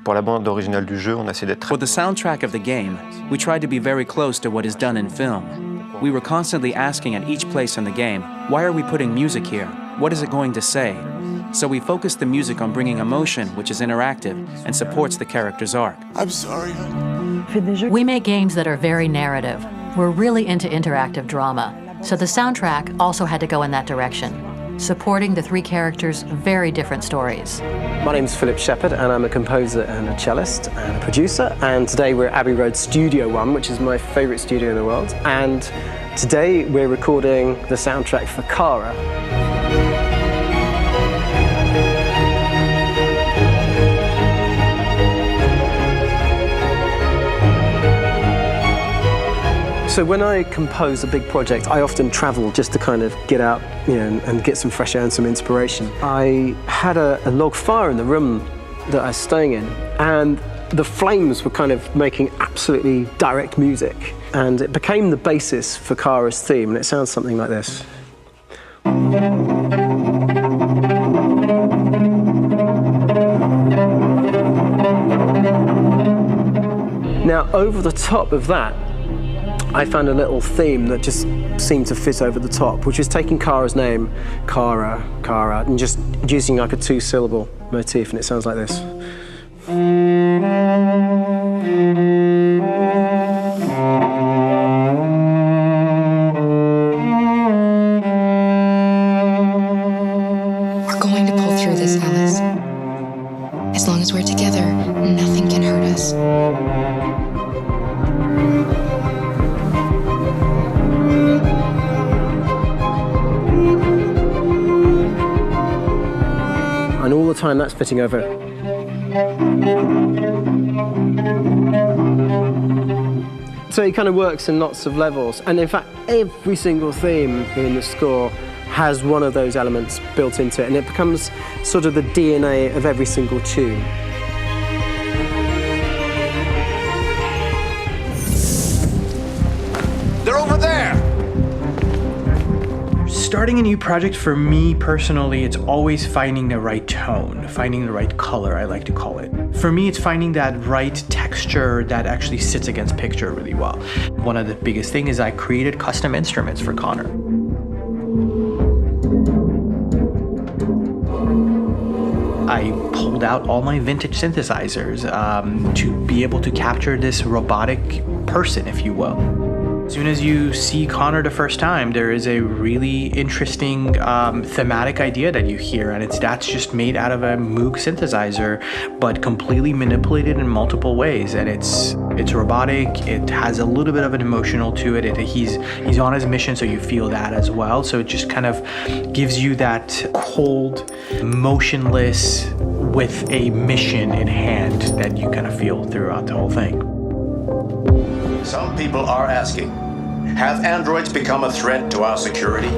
pour la bande originale du jeu, on a essayé d'être For the soundtrack of the game, we tried to be very close to what is done in film. We were constantly asking at each place in the game, why are we putting music here? What is it going to say? So we focused the music on bringing emotion, which is interactive, and supports the character's arc. I'm sorry. We make games that are very narrative. We're really into interactive drama, so the soundtrack also had to go in that direction, supporting the three characters' very different stories. My name's Philip Shepherd, and I'm a composer and a cellist and a producer, and today we're at Abbey Road Studio One, which is my favourite studio in the world, and today we're recording the soundtrack for Kara. So when I compose a big project, I often travel just to kind of get out, and get some fresh air and some inspiration. I had a log fire in the room that I was staying in, and the flames were kind of making absolutely direct music. And it became the basis for Kara's theme, and it sounds something like this. Now, over the top of that, I found a little theme that just seemed to fit over the top, which is taking Kara's name, Kara, and just using like a two-syllable motif, and it sounds like this. We're going to pull through this, Alice. As long as we're together, nothing can hurt us. And all the time that's fitting over. So it kind of works in lots of levels. And in fact, every single theme in the score has one of those elements built into it, and it becomes sort of the DNA of every single tune. They're over there! Starting a new project, for me personally, it's always finding the right tone, finding the right color, I like to call it. For me, it's finding that right texture that actually sits against picture really well. One of the biggest things is I created custom instruments for Connor. I pulled out all my vintage synthesizers to be able to capture this robotic person, if you will. As soon as you see Connor the first time, there is a really interesting thematic idea that you hear, and that's just made out of a Moog synthesizer, but completely manipulated in multiple ways. And it's robotic. It has a little bit of an emotional to it. He's on his mission, so you feel that as well. So it just kind of gives you that cold, motionless, with a mission in hand that you kind of feel throughout the whole thing. Some people are asking, have androids become a threat to our security?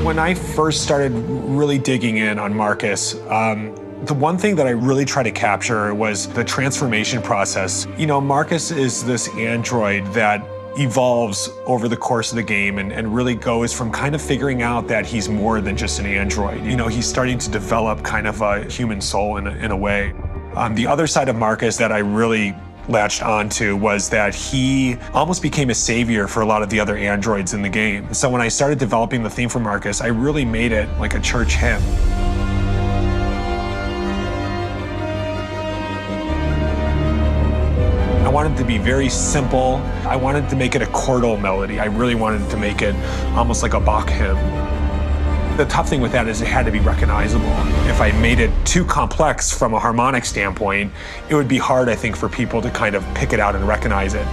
When I first started really digging in on Marcus, the one thing that I really tried to capture was the transformation process. Marcus is this android that evolves over the course of the game and really goes from kind of figuring out that he's more than just an android. He's starting to develop kind of a human soul in a way. The other side of Marcus that I really latched onto was that he almost became a savior for a lot of the other androids in the game. So when I started developing the theme for Marcus, I really made it like a church hymn. I wanted it to be very simple. I wanted to make it a chordal melody. I really wanted to make it almost like a Bach hymn. The tough thing with that is it had to be recognizable. If I made it too complex from a harmonic standpoint, it would be hard, I think, for people to kind of pick it out and recognize it.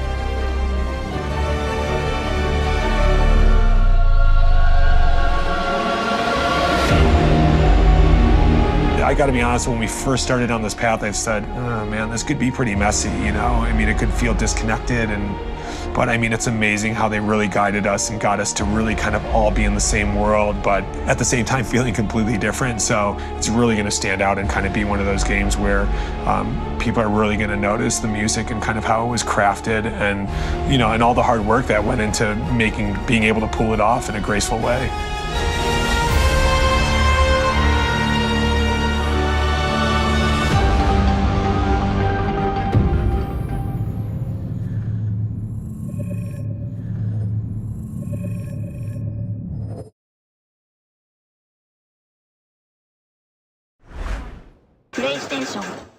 I gotta be honest, when we first started on this path, I said, oh man, this could be pretty messy, it could feel disconnected, but it's amazing how they really guided us and got us to really kind of all be in the same world, but at the same time feeling completely different. So it's really gonna stand out and kind of be one of those games where people are really gonna notice the music and kind of how it was crafted and, and all the hard work that went into being able to pull it off in a graceful way. プレイステーション